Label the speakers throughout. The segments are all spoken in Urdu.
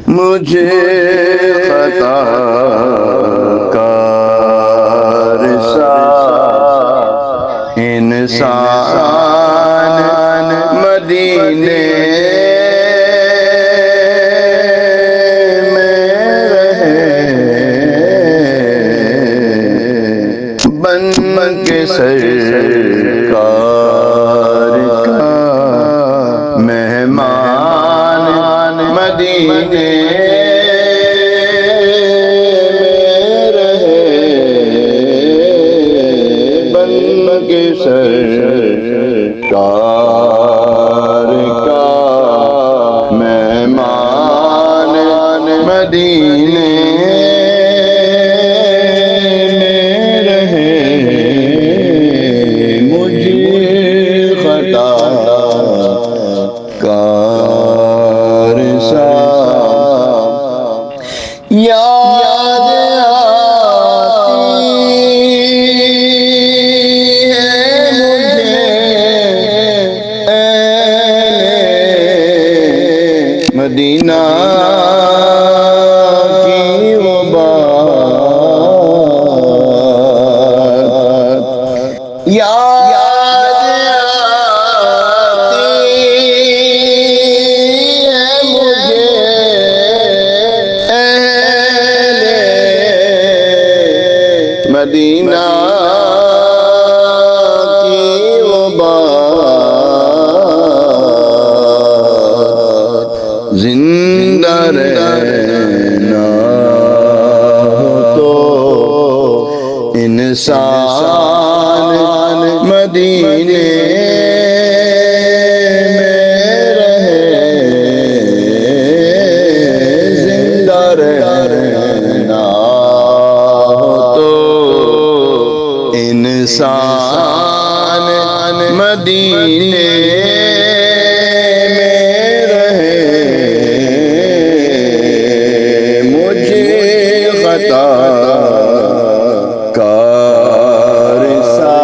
Speaker 1: مجھے خطا کار سا انسان مدینے میں رہے، بن کے سرکار کا مہمان مدینے میں رہے، بن کے سرکار کا مہمان مدینے میں رہے، مجھے خطا کار سا یاد آتی ہے مجھے اہل مدینہ کی وہ بات، یاد آتی ہے مجھے اہل مدینہ کی وہ بات، زندہ رہنا ہو تو انسان مدینے میں رہے، زندہ رہنا ہو تو انسان مدینے میں رہے، مجھے خطا کار سا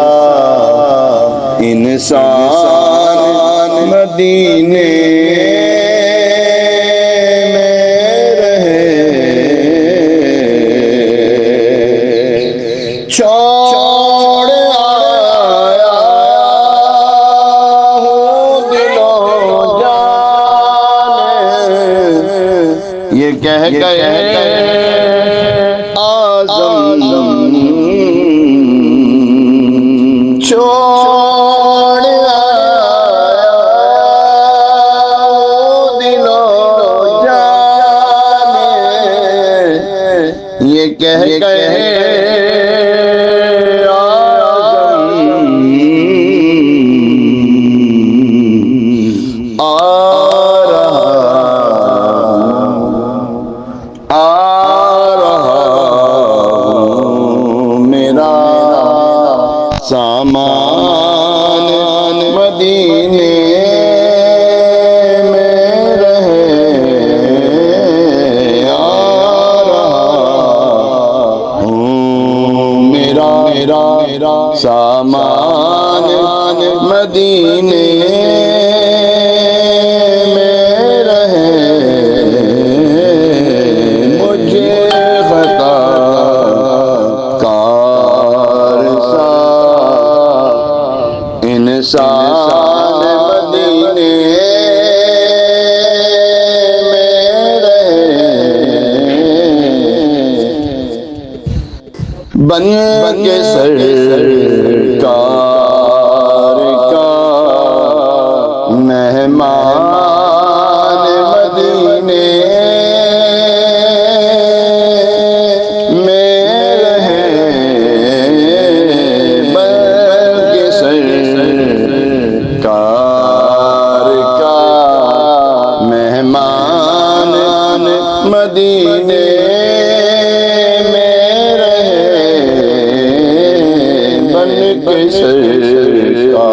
Speaker 1: انسان مدینے میں رہے، چھوڑ آیا ہوں دل و جان، یہ کہہ گئے اعظم، چھوڑ آیا ہوں دل و جان، یہ کہہ گئے سامان مدینے میں رہے، آ رہا ہوں میرا سامان مدینے میں رہے، مجھے خطا کار سا انسان مدینے میں رہے، بن کے سرکار کا مہمان مدینے میں رہے، بن کے سرکار کا مہمان مدینے میں رہے، بن کے سرکار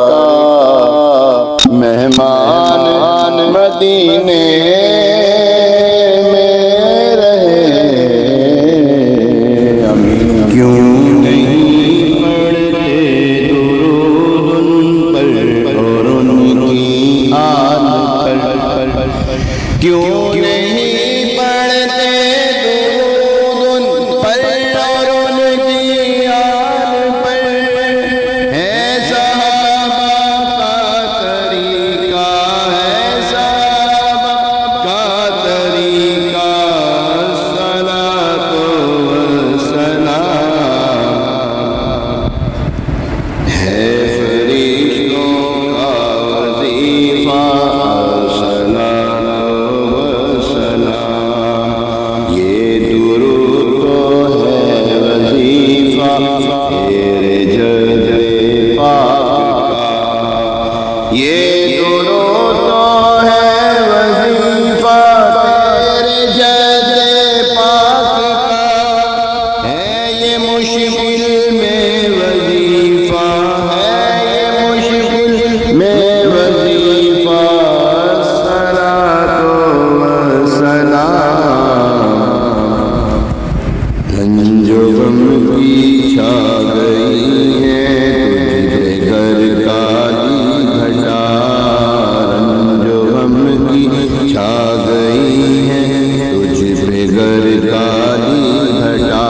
Speaker 1: کا مہمان مدینے میں رہے، کیوں نہیں پڑھتے درود ان پر اور ان کی آل پر کیوں نہیں پڑھتے درود ان پر اور ان کی آل پر؟ ہے صحابہ کا طریقہ، ہے صحابہ کا طریقہ، صلاۃ و سلام ہے فرشتوں کا وظیفہ، صلاۃ و سلام یہ درود تو ہے وظیفہ تیرے جد پاک کا، یہ درود تو ہے وظیفہ تیرے جد پاک کا، ہے یہ مشکل میں وظیفہ، ہے یہ مشکل میں وظیفہ، صلاۃ و سلام رنج و غم کی چھا گئی ہے تجھے گھر کالی گھٹا، رنج و غم کی چھا گئی ہے تجھ پہ گھر کالی گھٹا،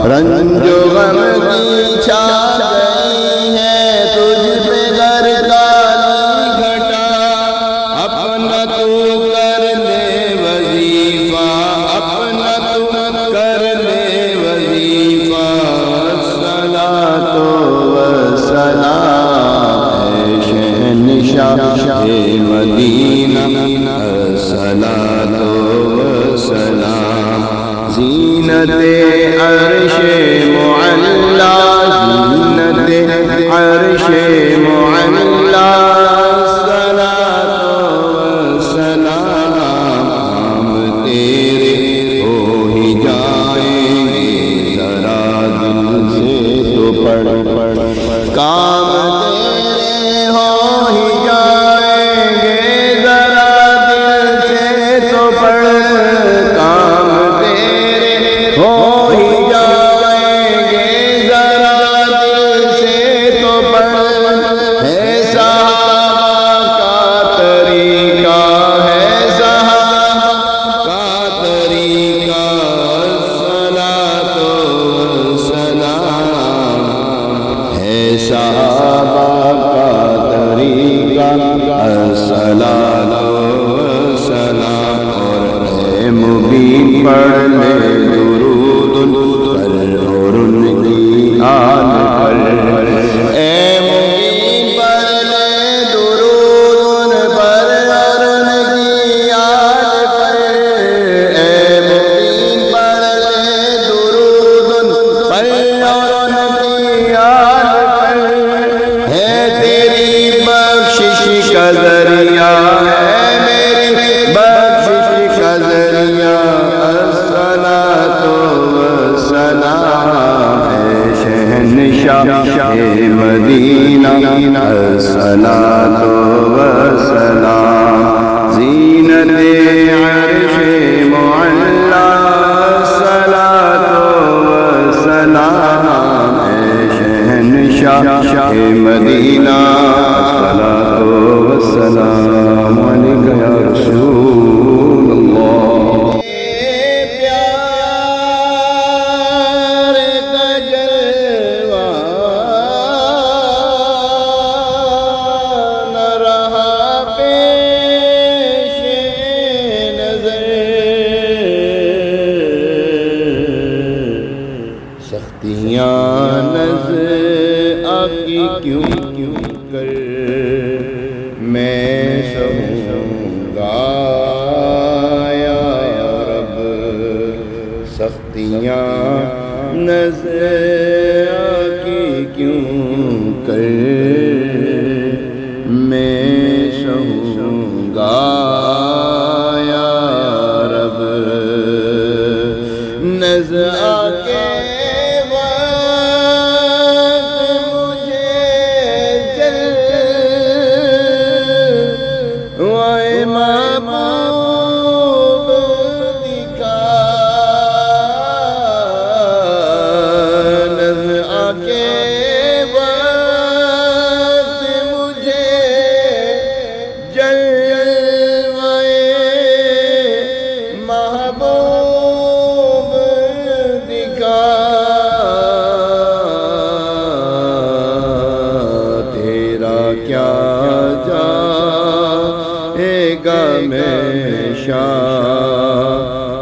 Speaker 1: رنج و غم کی چھا گئی ہے تجھ پہ گھر کالی گھٹا، اپنا تو کر لے وظیفہ، اپنا تو کر لے وظیفہ، صلاۃ و سلام ہے شہنشاہ مدینہ، صلاۃ و سلام زینت عرش معلا، زینت عرش معلا، صلاۃ و سلام ہم تیرے ہو ہی جائیں گے ذرا دل سے تو پڑھ، کام تیرے ہو ہی جائیں گے ذرا دل سے تو پڑھ، کام تیرے ہو ہی جائیں گے ذرا دل سے تو پڑھ، ہے صحابہ کا طریقہ، ہے صحابہ کا طریقہ، صلاۃ و سلام ہے صحابہ کا طریقہ، صلاۃ و سلام اور ہے مبین پڑھ لے درود پر اور ان کی آل پر، اے مبین پڑھ لے درود پر اور ان کی آل پر، اے مبین پڑھ لے درود پر اور ان کی آل پر، ہے تیری بخشش کا ذریعہ، ہے میری بخشش کا ذریعہ، صلاۃ و سلام ہے شہنشاہ مدینہ، صلاۃ و سلام زینت عرش معلا، صلاۃ و سلام ہے شہنشاہ مدینہ، صلاۃ و سلام علیک یا رسول اللہ۔ پیار کا جلوہ نہ رہا پیش نظر، سختیاں نظر آکی کیوں کر میں سہوں گا یا رب، سختیاں نظر آکی کیوں کر میں سہوں گا یا رب، نظر آکے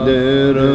Speaker 1: در